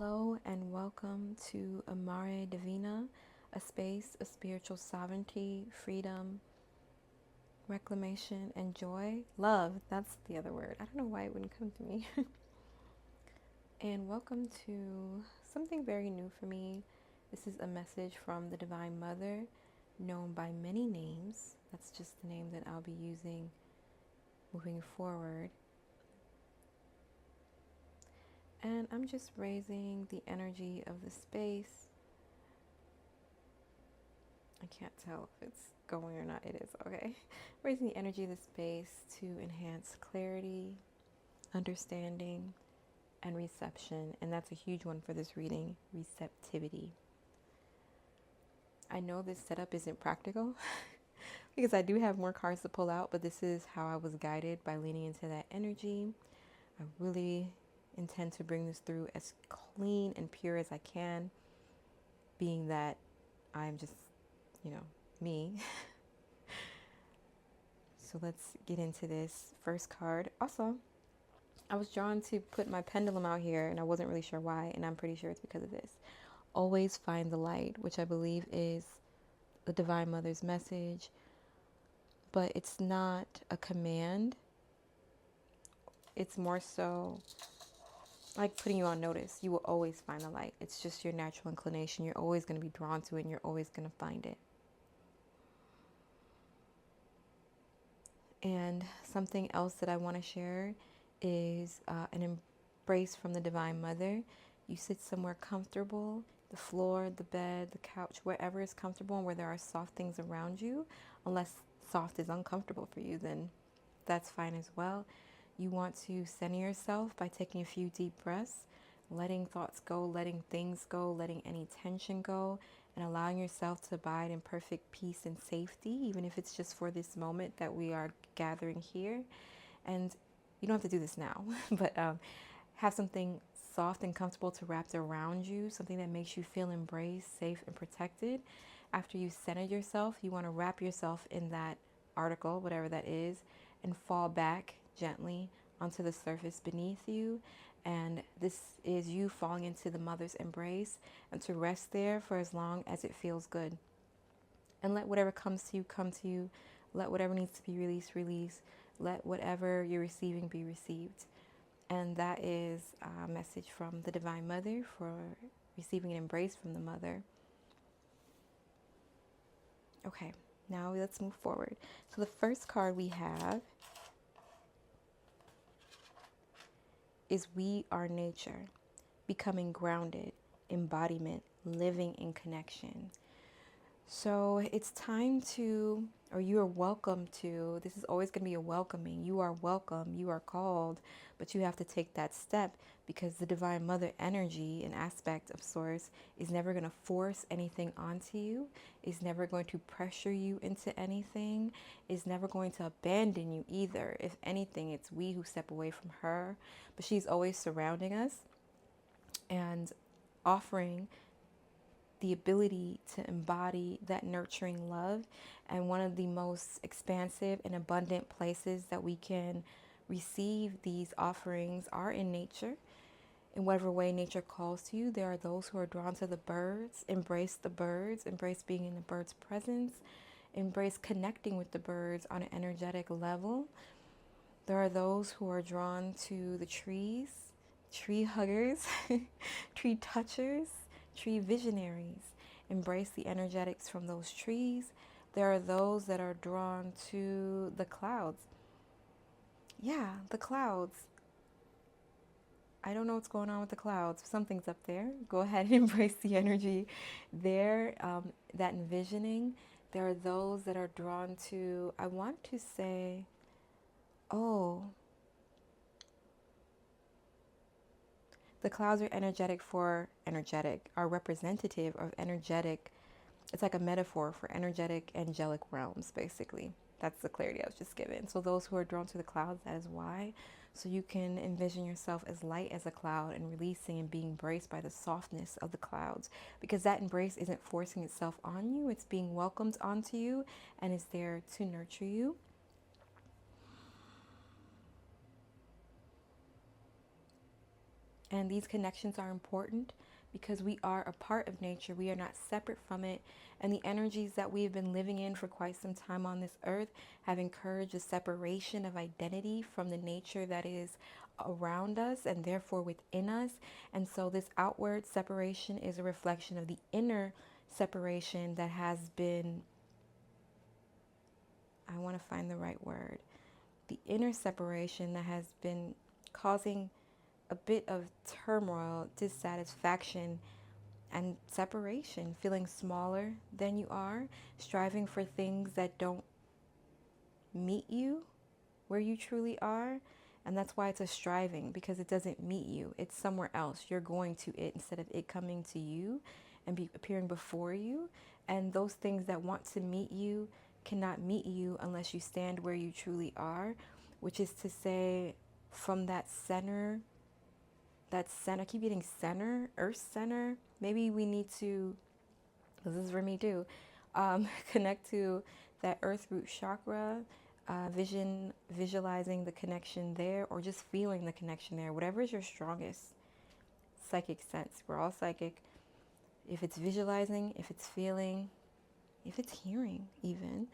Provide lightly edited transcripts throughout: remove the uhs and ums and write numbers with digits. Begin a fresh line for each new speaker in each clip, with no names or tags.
Hello and welcome to Amare Divina, a space of spiritual sovereignty, freedom, reclamation, and joy. Love, that's the other word. I don't know why it wouldn't come to me. And welcome to something very new for me. This is a message from the Divine Mother, known by many names. That's just the name that I'll be using moving forward. And I'm just raising the energy of the space. I can't tell if it's going or not. It is, okay. Raising the energy of the space to enhance clarity, understanding, and reception. And that's a huge one for this reading, receptivity. I know this setup isn't practical because I do have more cards to pull out, but this is how I was guided by leaning into that energy. I really intend to bring this through as clean and pure as I can, being that I'm just, me. So let's get into this first card. Also, I was drawn to put my pendulum out here and I wasn't really sure why, and I'm pretty sure it's because of this. Always find the light, which I believe is the Divine Mother's message, but it's not a command. It's more so like putting you on notice. You will always find the light. It's just your natural inclination. You're always going to be drawn to it and you're always going to find it. And something else that I want to share is an embrace from the Divine Mother. You sit somewhere comfortable, the floor, the bed, the couch, wherever is comfortable and where there are soft things around you. Unless soft is uncomfortable for you, then that's fine as well. You want to center yourself by taking a few deep breaths, letting thoughts go, letting things go, letting any tension go, and allowing yourself to abide in perfect peace and safety, even if it's just for this moment that we are gathering here. And you don't have to do this now, but have something soft and comfortable to wrap around you, something that makes you feel embraced, safe, and protected. After you centered yourself, you want to wrap yourself in that article, whatever that is, and fall back gently onto the surface beneath you. And this is you falling into the mother's embrace, and to rest there for as long as it feels good. And let whatever comes to you come to you. Let whatever needs to be released, release. Let whatever you're receiving be received. And that is a message from the Divine Mother for receiving an embrace from the Mother. Okay, now let's move forward. So the first card we have is We Are Nature, becoming grounded, embodiment, living in connection. So it's time to, or you are welcome to, this is always going to be a welcoming. You are welcome, you are called, but you have to take that step because the Divine Mother energy, an aspect of Source, is never going to force anything onto you, is never going to pressure you into anything, is never going to abandon you either. If anything, it's we who step away from her, but she's always surrounding us and offering the ability to embody that nurturing love. And one of the most expansive and abundant places that we can receive these offerings are in nature. In whatever way nature calls to you, there are those who are drawn to the birds. Embrace the birds, embrace being in the birds' presence, embrace connecting with the birds on an energetic level. There are those who are drawn to the trees, tree huggers, tree touchers, tree visionaries. Embrace the energetics from those trees. There are those that are drawn to the clouds. Yeah, the clouds. I don't know what's going on with the clouds. Something's up there. Go ahead and embrace the energy there, that envisioning. There are those that are drawn to, I want to say, the clouds are are representative of energetic. It's like a metaphor for energetic, angelic realms, basically. That's the clarity I was just given. So those who are drawn to the clouds, that is why. So you can envision yourself as light as a cloud and releasing and being embraced by the softness of the clouds. Because that embrace isn't forcing itself on you. It's being welcomed onto you and is there to nurture you. And these connections are important because we are a part of nature. We are not separate from it. And the energies that we've been living in for quite some time on this earth have encouraged a separation of identity from the nature that is around us and therefore within us. And so this outward separation is a reflection of the inner separation that has been, I want to find the right word, the inner separation that has been causing a bit of turmoil, dissatisfaction, and separation, feeling smaller than you are, striving for things that don't meet you where you truly are. And that's why it's a striving, because it doesn't meet you. It's somewhere else. You're going to it instead of it coming to you and be appearing before you. And those things that want to meet you cannot meet you unless you stand where you truly are, which is to say, from that center, I keep getting center, earth center. Maybe we need to, this is for me too, connect to that earth root chakra, visualizing the connection there, or just feeling the connection there, whatever is your strongest psychic sense. We're all psychic. If it's visualizing, if it's feeling, if it's hearing, even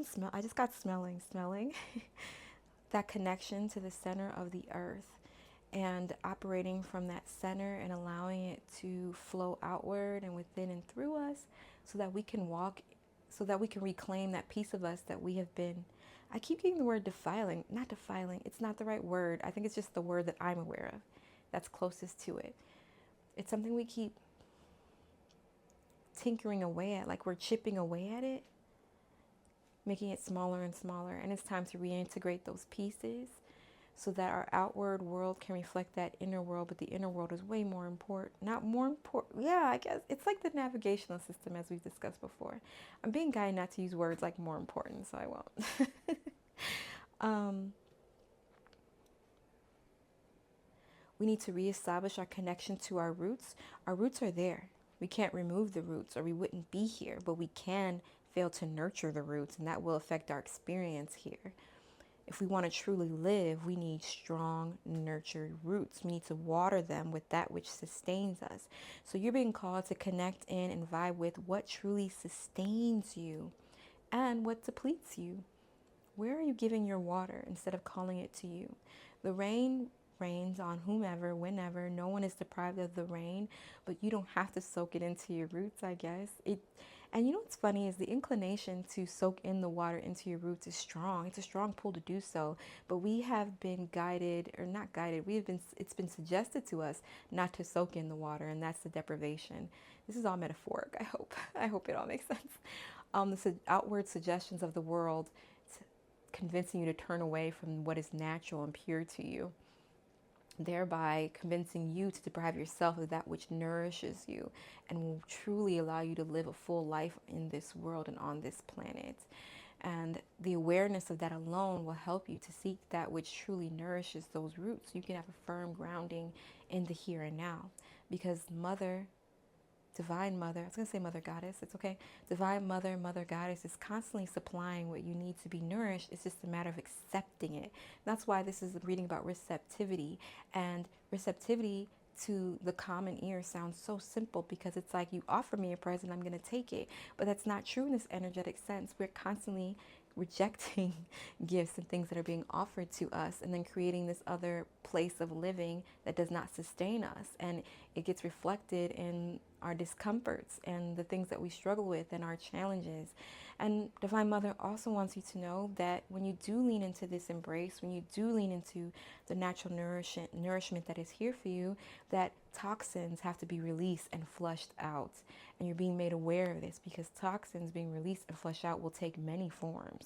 smell. I just got smelling that connection to the center of the earth, and operating from that center and allowing it to flow outward and within and through us, so that we can walk, so that we can reclaim that piece of us that we have been, I keep getting the word defiling, not defiling, it's not the right word. I think it's just the word that I'm aware of that's closest to it. It's something we keep tinkering away at, like we're chipping away at it, making it smaller and smaller. And it's time to reintegrate those pieces so that our outward world can reflect that inner world. But the inner world is way more important. Not more important. Yeah, I guess it's like the navigational system, as we've discussed before. I'm being guided not to use words like more important, so I won't. We need to reestablish our connection to our roots. Our roots are there. We can't remove the roots, or we wouldn't be here, but we can fail to nurture the roots, and that will affect our experience here. If we want to truly live, we need strong, nurtured roots. We need to water them with that which sustains us. So you're being called to connect in and vibe with what truly sustains you and what depletes you. Where are you giving your water instead of calling it to you? The rain rains on whomever, whenever. No one is deprived of the rain, but you don't have to soak it into your roots, I guess. And you know what's funny is the inclination to soak in the water into your roots is strong. It's a strong pull to do so, but we have been guided, or not guided, it's been suggested to us not to soak in the water, and that's the deprivation. This is all metaphoric, I hope. I hope it all makes sense. The outward suggestions of the world convincing you to turn away from what is natural and pure to you, thereby convincing you to deprive yourself of that which nourishes you and will truly allow you to live a full life in this world and on this planet. And the awareness of that alone will help you to seek that which truly nourishes those roots. You can have a firm grounding in the here and now, because Divine Mother, I was going to say Mother Goddess, it's okay. Divine Mother, Mother Goddess is constantly supplying what you need to be nourished. It's just a matter of accepting it. That's why this is a reading about receptivity. And receptivity to the common ear sounds so simple, because it's like, you offer me a present, I'm going to take it. But that's not true in this energetic sense. We're constantly rejecting gifts and things that are being offered to us, and then creating this other place of living that does not sustain us. And it gets reflected in our discomforts and the things that we struggle with and our challenges. And Divine Mother also wants you to know that when you do lean into this embrace, when you do lean into the natural nourishment that is here for you, that toxins have to be released and flushed out. And you're being made aware of this, because toxins being released and flushed out will take many forms.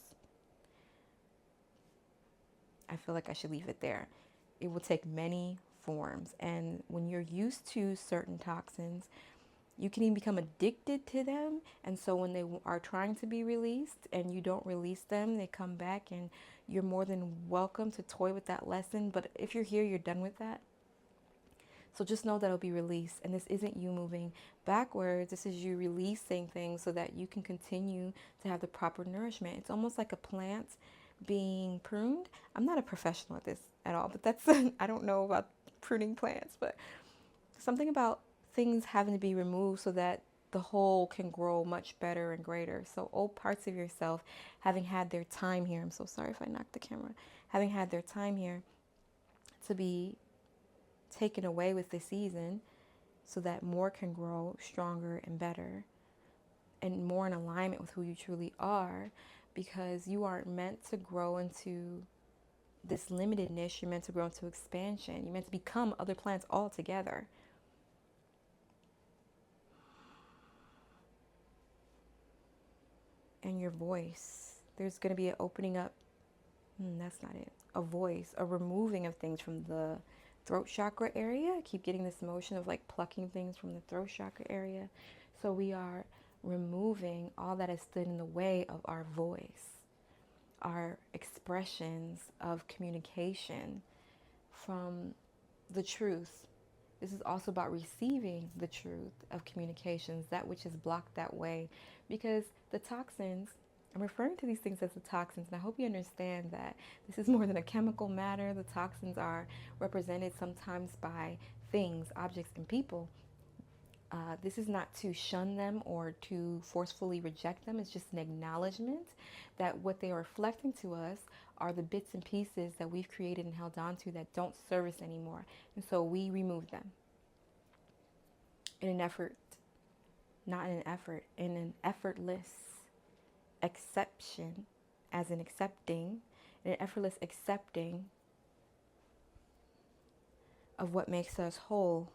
I feel like I should leave it there. It will take many forms. And when you're used to certain toxins, you can even become addicted to them. And so when they are trying to be released and you don't release them, they come back, and you're more than welcome to toy with that lesson. But if you're here, you're done with that. So just know that it'll be released. And this isn't you moving backwards. This is you releasing things so that you can continue to have the proper nourishment. It's almost like a plant being pruned. I'm not a professional at this at all, but that's, I don't know about pruning plants, but something about things having to be removed so that the whole can grow much better and greater. So old parts of yourself having had their time here. I'm so sorry if I knocked the camera. Having had their time here to be taken away with the season so that more can grow stronger and better and more in alignment with who you truly are, because you aren't meant to grow into this limitedness. You're meant to grow into expansion. You're meant to become other plants altogether. And your voice, there's going to be an opening up. That's not it. A voice, a removing of things from the throat chakra area. I keep getting this motion of like plucking things from the throat chakra area. So we are removing all that has stood in the way of our voice, our expressions of communication from the truth. This is also about receiving the truth of communications, that which is blocked that way, because the toxins, I'm referring to these things as the toxins, and I hope you understand that this is more than a chemical matter. The toxins are represented sometimes by things, objects, and people. This is not to shun them or to forcefully reject them. It's just an acknowledgement that what they are reflecting to us are the bits and pieces that we've created and held on to that don't serve us anymore. And so we remove them in an effort, not in an effort, in an effortless acceptation, as in accepting, in an effortless accepting of what makes us whole.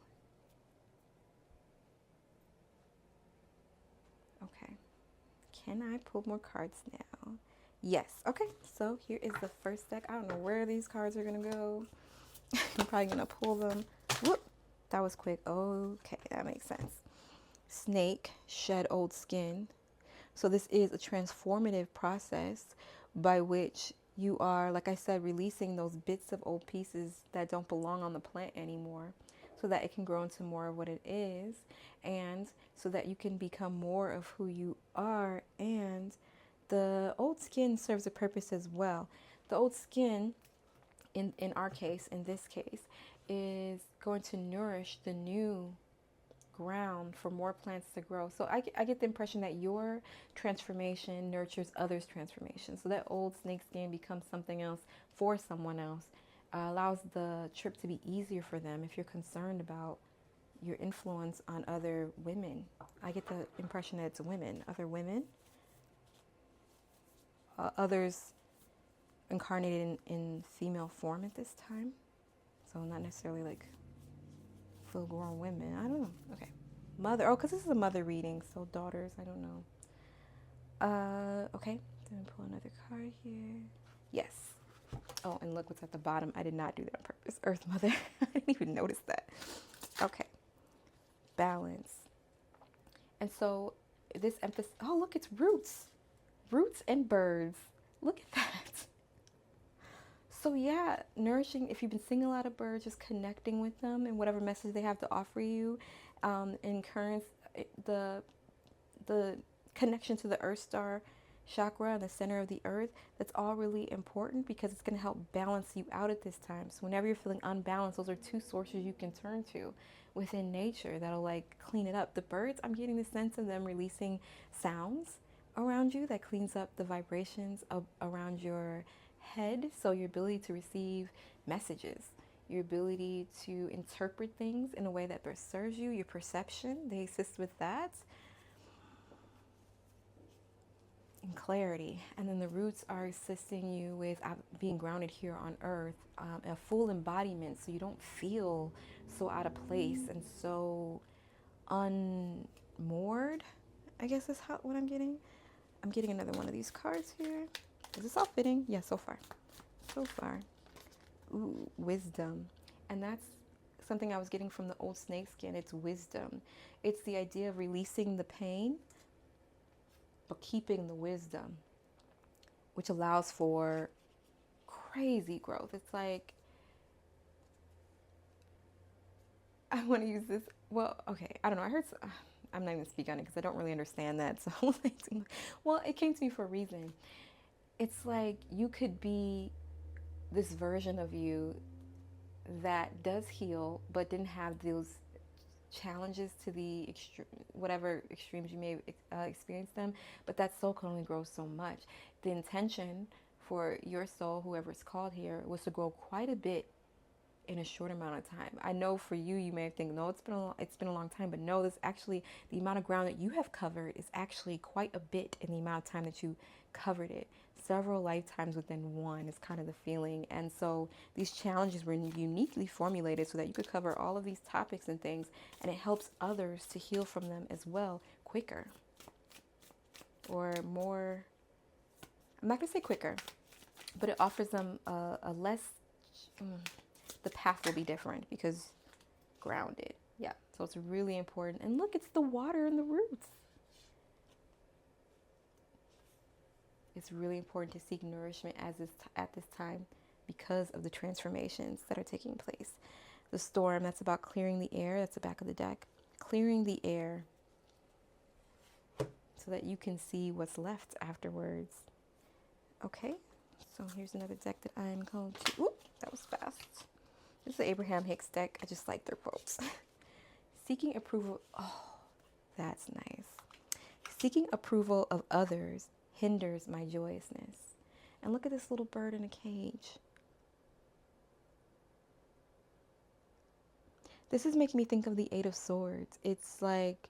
Okay. Can I pull more cards now? Yes. Okay. So here is the first deck. I don't know where these cards are going to go. I'm probably going to pull them. Whoop. That was quick. Okay. That makes sense. Snake, shed old skin. So this is a transformative process by which you are, like I said, releasing those bits of old pieces that don't belong on the plant anymore, so that it can grow into more of what it is, and so that you can become more of who you are. And the old skin serves a purpose as well. The old skin, in our case, in this case, is going to nourish the new ground for more plants to grow. So I get the impression that your transformation nurtures others' transformation. So that old snake skin becomes something else for someone else. Allows the trip to be easier for them if you're concerned about your influence on other women. I get the impression that it's women, other women, others incarnated in female form at this time. So not necessarily like full-grown women. I don't know. Okay. Mother. Oh, because this is a mother reading. So daughters. I don't know. Okay. Let me pull another card here. Yes. Oh, and look what's at the bottom. I did not do that on purpose. Earth Mother. I didn't even notice that. Okay. Balance. And so this emphasis. Oh, look, it's roots. Roots and birds. Look at that. So yeah, nourishing, if you've been seeing a lot of birds, just connecting with them and whatever message they have to offer you, in currents, the connection to the earth star chakra in the center of the earth, that's all really important because it's going to help balance you out at this time. So whenever you're feeling unbalanced, those are two sources you can turn to within nature that'll like clean it up. The birds, I'm getting the sense of them releasing sounds around you that cleans up the vibrations around your head. So your ability to receive messages, your ability to interpret things in a way that best serves you, your perception, they assist with that. And clarity. And then the roots are assisting you with being grounded here on earth, a full embodiment, so you don't feel so out of place and so unmoored, I guess is what I'm getting. I'm getting another one of these cards here. Is this all fitting? Yeah, so far. So far. Ooh, wisdom. And that's something I was getting from the old snakeskin. It's wisdom. It's the idea of releasing the pain, but keeping the wisdom, which allows for crazy growth. It's like, I want to use this. Well, okay, I don't know. I'm not even speaking on it because I don't really understand that. So, well, it came to me for a reason. It's like you could be this version of you that does heal, but didn't have those challenges to the whatever extremes you may experience them. But that soul can only grow so much. The intention for your soul, whoever's called here, was to grow quite a bit in a short amount of time. I know for you, you may think, no, it's been a long time, but no, this actually, the amount of ground that you have covered is actually quite a bit in the amount of time that you covered it. Several lifetimes within one is kind of the feeling. And so these challenges were uniquely formulated so that you could cover all of these topics and things, and it helps others to heal from them as well quicker or more. I'm not gonna say quicker, but it offers them a less, the path will be different because grounded. Yeah, so it's really important. And look, it's the water and the roots. It's really important to seek nourishment at this time because of the transformations that are taking place. The storm, that's about clearing the air. That's the back of the deck. Clearing the air so that you can see what's left afterwards. Okay, so here's another deck that I'm going to... Oop, that was fast. This is the Abraham Hicks deck. I just like their quotes. Seeking approval... Oh, that's nice. Seeking approval of others hinders my joyousness. And look at this little bird in a cage. This is making me think of the Eight of Swords. It's like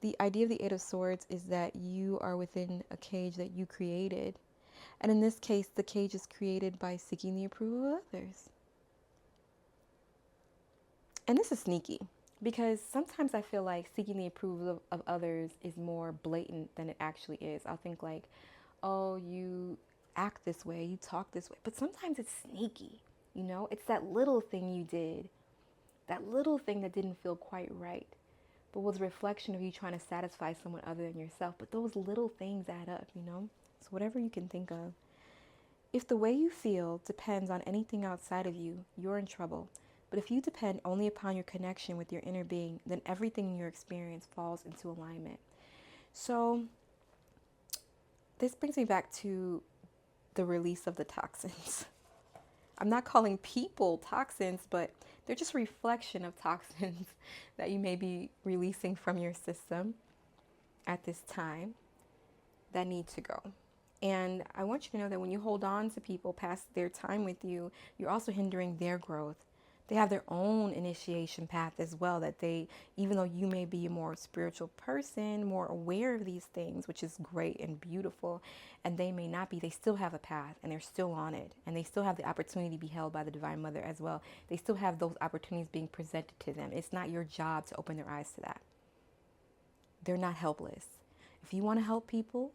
the idea of the Eight of Swords is that you are within a cage that you created. And in this case, the cage is created by seeking the approval of others. And this is sneaky because sometimes I feel like seeking the approval of others is more blatant than it actually is. I'll think like, oh, you act this way, you talk this way. But sometimes it's sneaky, you know? It's that little thing you did, that little thing that didn't feel quite right, but was a reflection of you trying to satisfy someone other than yourself. But those little things add up, you know? So whatever you can think of. If the way you feel depends on anything outside of you, you're in trouble. But if you depend only upon your connection with your inner being, then everything in your experience falls into alignment. So this brings me back to the release of the toxins. I'm not calling people toxins, but they're just a reflection of toxins that you may be releasing from your system at this time that need to go. And I want you to know that when you hold on to people past their time with you, you're also hindering their growth. They have their own initiation path as well, that they, even though you may be a more spiritual person, more aware of these things, which is great and beautiful, and they may not be, they still have a path and they're still on it. And they still have the opportunity to be held by the Divine Mother as well. They still have those opportunities being presented to them. It's not your job to open their eyes to that. They're not helpless. If you want to help people,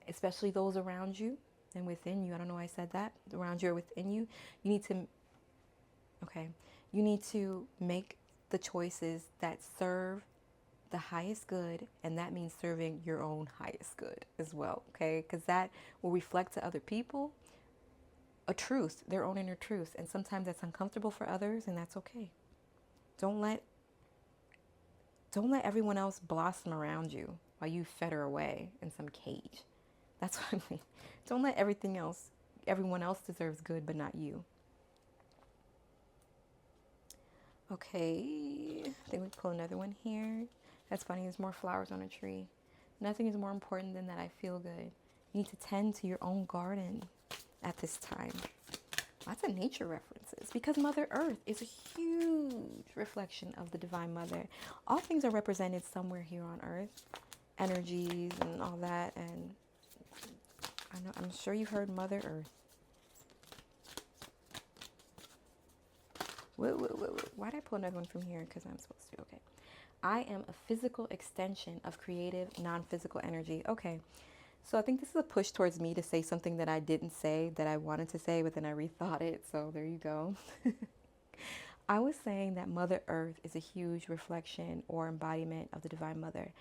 especially those around you and within you, I don't know why I said that, around you or within you, you need to make the choices that serve the highest good, and that means serving your own highest good as well, okay? Because that will reflect to other people a truth, their own inner truth, and sometimes that's uncomfortable for others, and that's okay. Don't let everyone else blossom around you while you fetter away in some cage. That's what I mean. Don't let everyone else deserves good, but not you. Okay, I think we pull another one here. That's funny, there's more flowers on a tree. Nothing is more important than that I feel good. You need to tend to your own garden at this time. Lots of nature references because Mother Earth is a huge reflection of the Divine Mother. All things are represented somewhere here on Earth, energies and all that. And I'm sure you've heard Mother Earth. Why did I pull another one from here? Because I'm supposed to. Okay. I am a physical extension of creative, non-physical energy. Okay. So I think this is a push towards me to say something that I didn't say that I wanted to say, but then I rethought it. So there you go. I was saying that Mother Earth is a huge reflection or embodiment of the Divine Mother.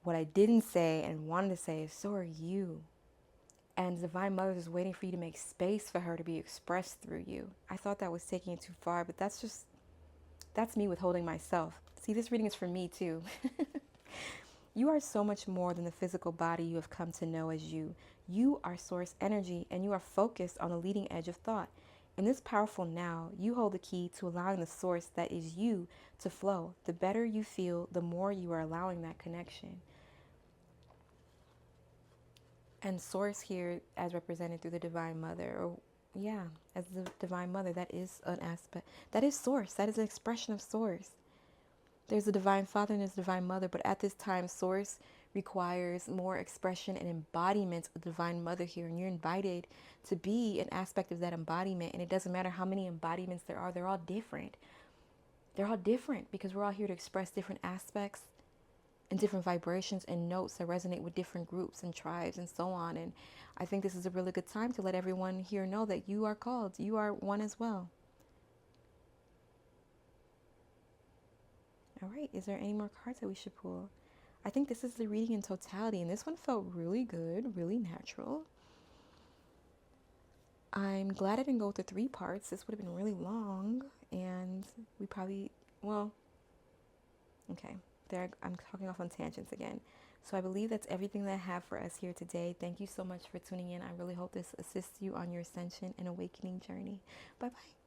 What I didn't say and wanted to say is, so are you. And the Divine Mother is waiting for you to make space for her to be expressed through you. I thought that was taking it too far, but that's me withholding myself. See, this reading is for me too. You are so much more than the physical body you have come to know as you. You are source energy, and you are focused on the leading edge of thought. In this powerful now, you hold the key to allowing the source that is you to flow. The better you feel, the more you are allowing that connection. And source here as represented through the Divine Mother, or yeah, as the Divine Mother, that is an aspect. That is source. That is an expression of source. There's a Divine Father and there's a Divine Mother, but at this time, source requires more expression and embodiment of Divine Mother here. And you're invited to be an aspect of that embodiment. And it doesn't matter how many embodiments there are, they're all different. They're all different because we're all here to express different aspects and different vibrations and notes that resonate with different groups and tribes and so on. And I think this is a really good time to let everyone here know that you are called. You are one as well. All right, is there any more cards that we should pull? I think this is the reading in totality, and this one felt really good, really natural. I'm glad I didn't go with the 3 parts. This would have been really long, and we probably, well, okay, there I'm talking off on tangents again. So I believe that's everything that I have for us here today. Thank you so much for tuning in. I really hope this assists you on your ascension and awakening journey. Bye-bye.